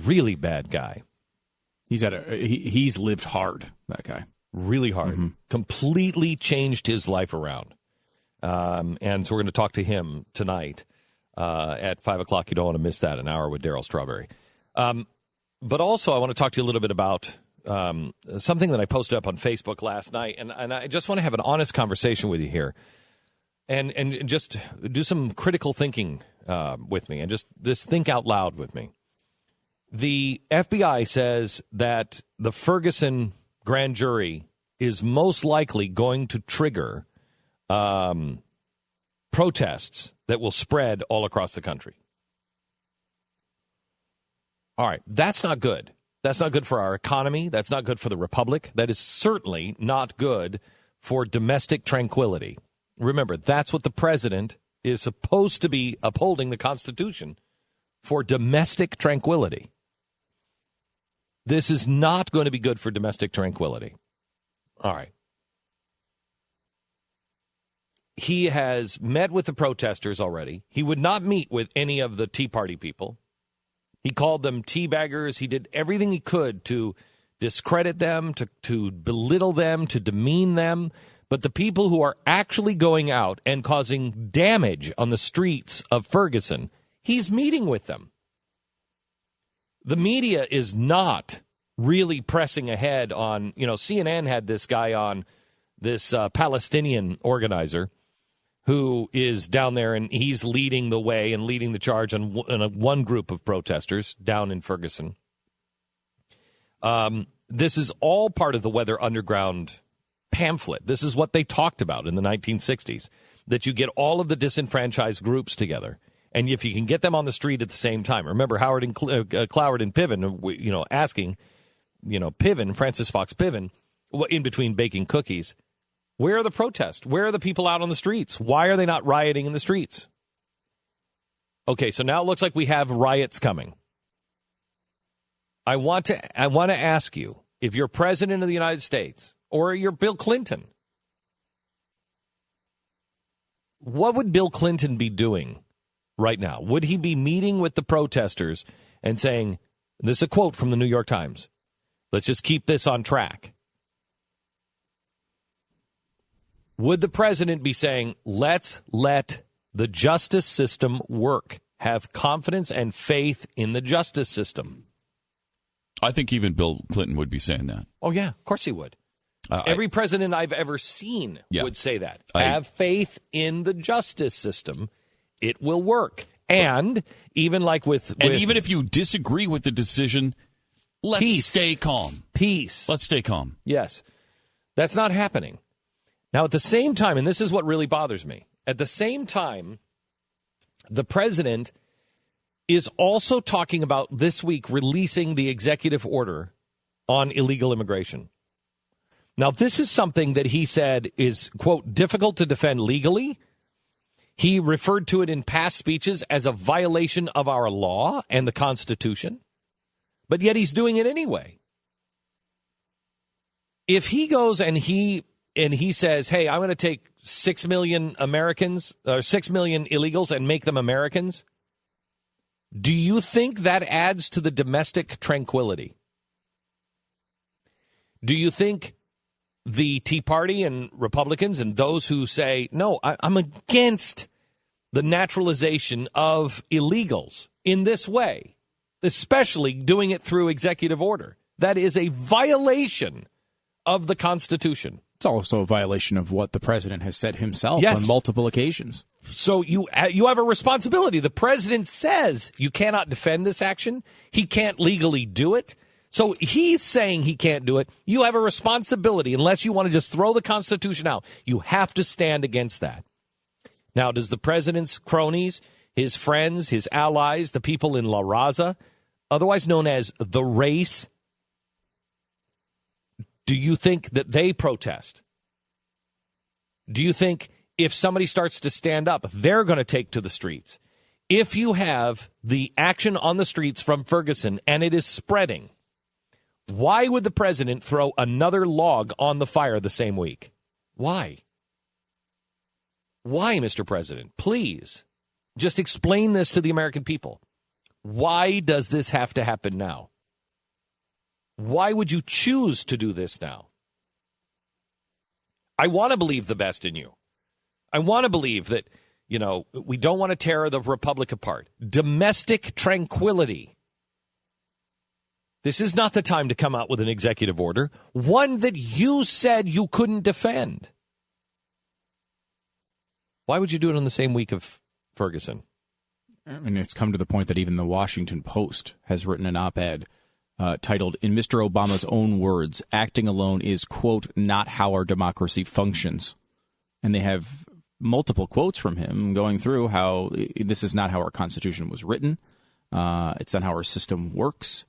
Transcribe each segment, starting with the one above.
really bad guy. He's lived hard, that guy. Really hard. Mm-hmm. Completely changed his life around. And so we're going to talk to him tonight at 5 o'clock. You don't want to miss that, an hour with Darryl Strawberry. But also I want to talk to you a little bit about something that I posted up on Facebook last night. And I just want to have an honest conversation with you here. And just do some critical thinking with me and just think out loud with me. The FBI says that the Ferguson grand jury is most likely going to trigger protests that will spread all across the country. All right, that's not good. That's not good for our economy. That's not good for the republic. That is certainly not good for domestic tranquility. Remember, that's what the president is supposed to be upholding, the Constitution, for domestic tranquility. This is not going to be good for domestic tranquility. All right. He has met with the protesters already. He would not meet with any of the Tea Party people. He called them teabaggers. He did everything he could to discredit them, to belittle them, to demean them. But the people who are actually going out and causing damage on the streets of Ferguson, he's meeting with them. The media is not really pressing ahead on, CNN had this guy on, this Palestinian organizer who is down there, and he's leading the way and leading the charge on one group of protesters down in Ferguson. This is all part of the Weather Underground pamphlet. This is what they talked about in the 1960s, that you get all of the disenfranchised groups together. And if you can get them on the street at the same time. Remember Howard and Cloward and Piven, asking, Piven, Francis Fox Piven, in between baking cookies, where are the protests? Where are the people out on the streets? Why are they not rioting in the streets? Okay, so now it looks like we have riots coming. I want to ask you, if you're president of the United States or you're Bill Clinton, what would Bill Clinton be doing right now? Would he be meeting with the protesters and saying, this is a quote from the New York Times, let's just keep this on track? Would the president be saying, let's let the justice system work, have confidence and faith in the justice system? I think even Bill Clinton would be saying that. Oh, yeah, of course he would. Every president I've ever seen would say that. Have faith in the justice system. It will work. And even like even if you disagree with the decision, let's stay calm. Peace. Let's stay calm. Yes. That's not happening. Now, at the same time, and this is what really bothers me, at the same time, the president is also talking about this week releasing the executive order on illegal immigration. Now, this is something that he said is, quote, difficult to defend legally. He referred to it in past speeches as a violation of our law and the Constitution, but yet he's doing it anyway. If he goes and he says, hey, I'm going to take 6 million Americans or 6 million illegals and make them Americans, do you think that adds to the domestic tranquility? Do you think the Tea Party and Republicans and those who say, no, I'm against the naturalization of illegals in this way, especially doing it through executive order, that is a violation of the Constitution? It's also a violation of what the president has said himself on multiple occasions. So you have a responsibility. The president says you cannot defend this action. He can't legally do it. So he's saying he can't do it. You have a responsibility. Unless you want to just throw the Constitution out, you have to stand against that. Now, does the president's cronies, his friends, his allies, the people in La Raza, otherwise known as the race, do you think that they protest? Do you think if somebody starts to stand up, they're going to take to the streets? If you have the action on the streets from Ferguson and it is spreading, why would the president throw another log on the fire the same week? Why? Why, Mr. President? Please, just explain this to the American people. Why does this have to happen now? Why would you choose to do this now? I want to believe the best in you. I want to believe that, we don't want to tear the republic apart. Domestic tranquility. This is not the time to come out with an executive order, one that you said you couldn't defend. Why would you do it on the same week of Ferguson? I mean, it's come to the point that even the Washington Post has written an op-ed titled, in Mr. Obama's own words, acting alone is, quote, not how our democracy functions. And they have multiple quotes from him going through how this is not how our Constitution was written. It's not how our system works.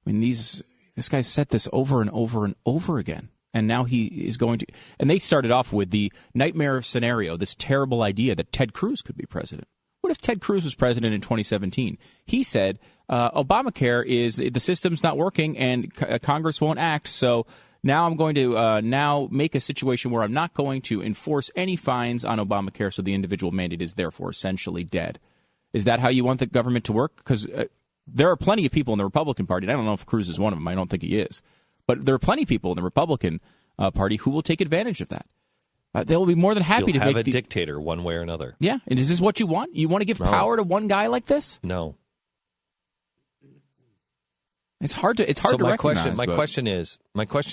I mean, this guy said this over and over and over again. And now he is going to... And they started off with the nightmare scenario, this terrible idea that Ted Cruz could be president. What if Ted Cruz was president in 2017? He said, Obamacare is... the system's not working and Congress won't act, so now I'm going to now make a situation where I'm not going to enforce any fines on Obamacare, so the individual mandate is therefore essentially dead. Is that how you want the government to work? Because there are plenty of people in the Republican Party, and I don't know if Cruz is one of them, I don't think he is, but there are plenty of people in the Republican Party who will take advantage of that. They will be more than happy to have make a dictator one way or another. Yeah, and is this what you want? You want to give power to one guy like this? No. It's hard to recognize. My question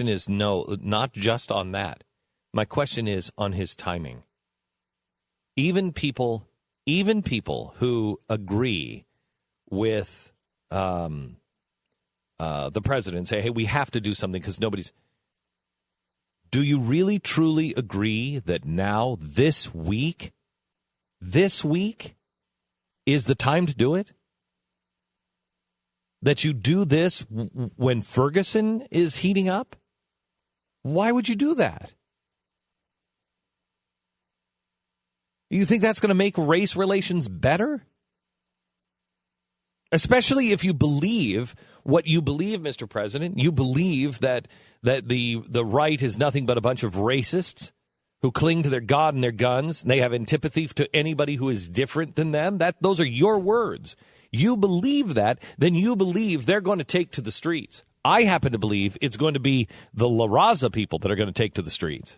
is no, not just on that. My question is on his timing. Even people who agree with the president say, hey, we have to do something because nobody's... Do you really, truly agree that now, this week is the time to do it? That you do this when Ferguson is heating up? Why would you do that? You think that's going to make race relations better? Especially if you believe what you believe, Mr. President. You believe that the right is nothing but a bunch of racists who cling to their God and their guns, and they have antipathy to anybody who is different than them. Those are your words. You believe that, then you believe they're going to take to the streets. I happen to believe it's going to be the La Raza people that are going to take to the streets.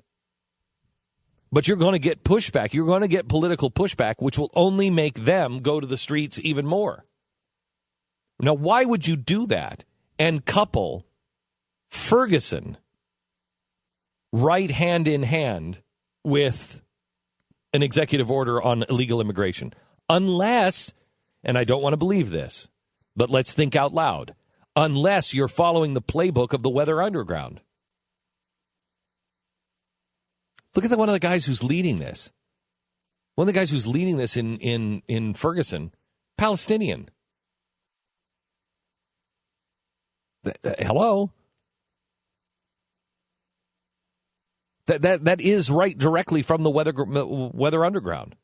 But you're going to get pushback. You're going to get political pushback, which will only make them go to the streets even more. Now, why would you do that and couple Ferguson right hand in hand with an executive order on illegal immigration? Unless, and I don't want to believe this, but let's think out loud, unless you're following the playbook of the Weather Underground. Look at one of the guys who's leading this. One of the guys who's leading this in Ferguson, Palestinian. Hello? That is right directly from the Weather Underground.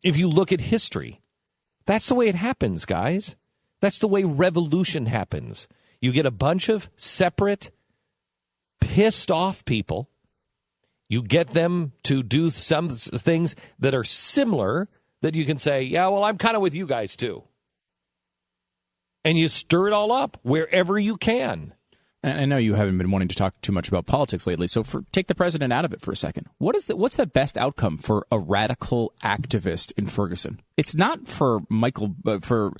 If you look at history, that's the way it happens, guys. That's the way revolution happens. You get a bunch of separate, pissed off people. You get them to do some things that are similar that you can say, yeah, well, I'm kind of with you guys too. And you stir it all up wherever you can. And I know you haven't been wanting to talk too much about politics lately, so take the president out of it for a second. What's the best outcome for a radical activist in Ferguson? It's not for for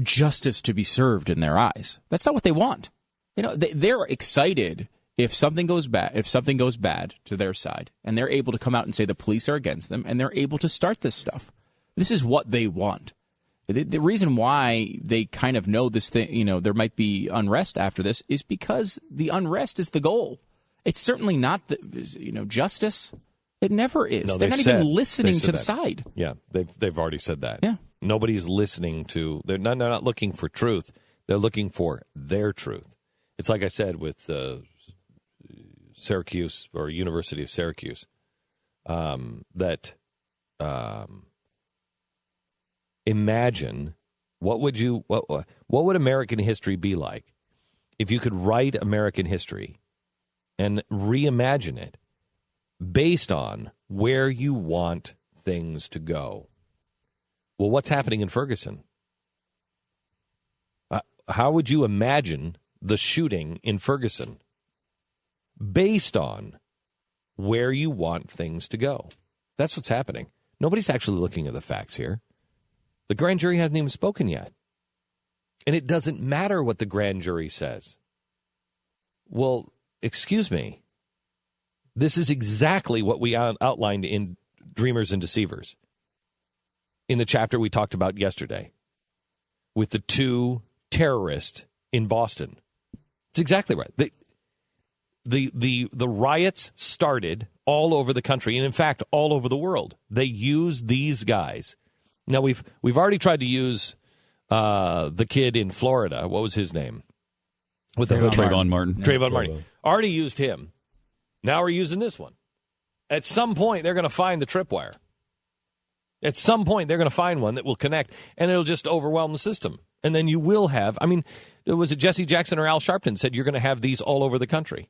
justice to be served in their eyes. That's not what they want. They're excited if something goes bad to their side, and they're able to come out and say the police are against them, and they're able to start this stuff. This is what they want. The reason why they kind of know this thing, there might be unrest after this, is because the unrest is the goal. It's certainly not justice. It never is. No, they're not even listening to the side. Yeah, they've already said that. Yeah, nobody's listening to. They're not looking for truth. They're looking for their truth. It's like I said with Syracuse or University of Syracuse, imagine what would American history be like if you could write American history and reimagine it based on where you want things to go. Well, what's happening in Ferguson? how would you imagine the shooting in Ferguson based on where you want things to go? That's what's happening. Nobody's actually looking at the facts here. The grand jury hasn't even spoken yet. And it doesn't matter what the grand jury says. Well, excuse me. This is exactly what we outlined in Dreamers and Deceivers in the chapter we talked about yesterday with the 2 terrorists in Boston. It's exactly right. The riots started all over the country, and in fact, all over the world. They used these guys. Now, we've already tried to use the kid in Florida. What was his name? With the Trayvon Martin. Trayvon Martin. Already used him. Now we're using this one. At some point, they're going to find the tripwire. At some point, they're going to find one that will connect, and it'll just overwhelm the system. And then you will have, was it Jesse Jackson or Al Sharpton said you're going to have these all over the country?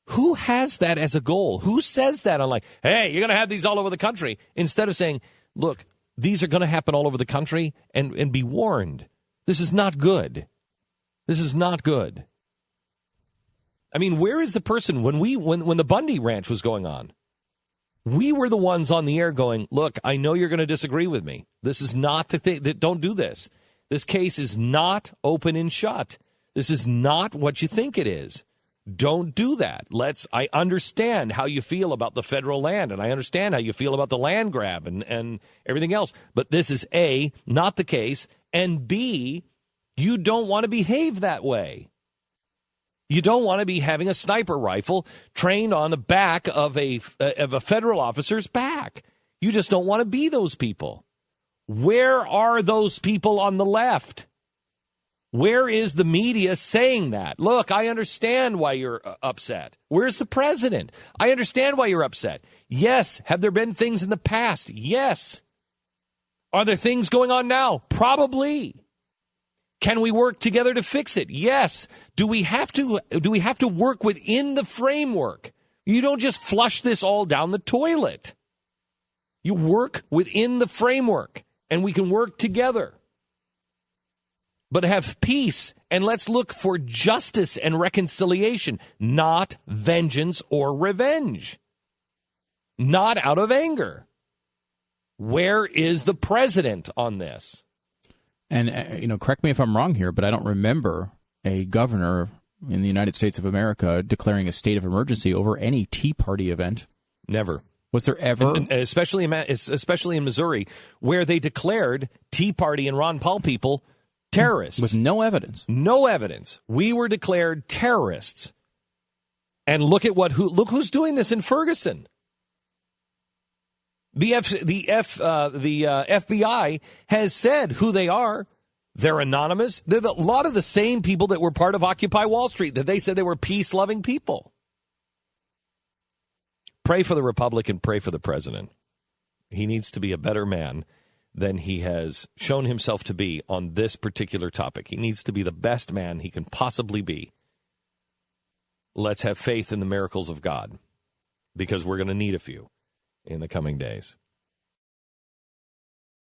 Who has that as a goal? Who says that on hey, you're going to have these all over the country? Instead of saying, look, these are going to happen all over the country, and be warned. This is not good. This is not good. Where is the person when the Bundy Ranch was going on? We were the ones on the air going, look, I know you're going to disagree with me. This is not the thing. Don't do this. This case is not open and shut. This is not what you think it is. Don't do that. I understand how you feel about the federal land, and I understand how you feel about the land grab and everything else. But this is A, not the case, and B, you don't want to behave that way. You don't want to be having a sniper rifle trained on the back of a federal officer's back. You just don't want to be those people. Where are those people on the left? Where is the media saying that? Look, I understand why you're upset. Where's the president? I understand why you're upset. Yes. Have there been things in the past? Yes. Are there things going on now? Probably. Can we work together to fix it? Yes. Do we have to work within the framework? You don't just flush this all down the toilet. You work within the framework, and we can work together. But have peace, and let's look for justice and reconciliation, not vengeance or revenge. Not out of anger. Where is the president on this? And, correct me if I'm wrong here, but I don't remember a governor in the United States of America declaring a state of emergency over any Tea Party event. Never. Was there ever? And especially in Missouri, where they declared Tea Party and Ron Paul people terrorists. With no evidence. No evidence. We were declared terrorists. And look who's doing this in Ferguson. The FBI has said who they are. They're anonymous. They're a lot of the same people that were part of Occupy Wall Street, that they said they were peace-loving people. Pray for the Republic and pray for the president. He needs to be a better man than he has shown himself to be on this particular topic. He needs to be the best man he can possibly be. Let's have faith in the miracles of God, because we're going to need a few in the coming days.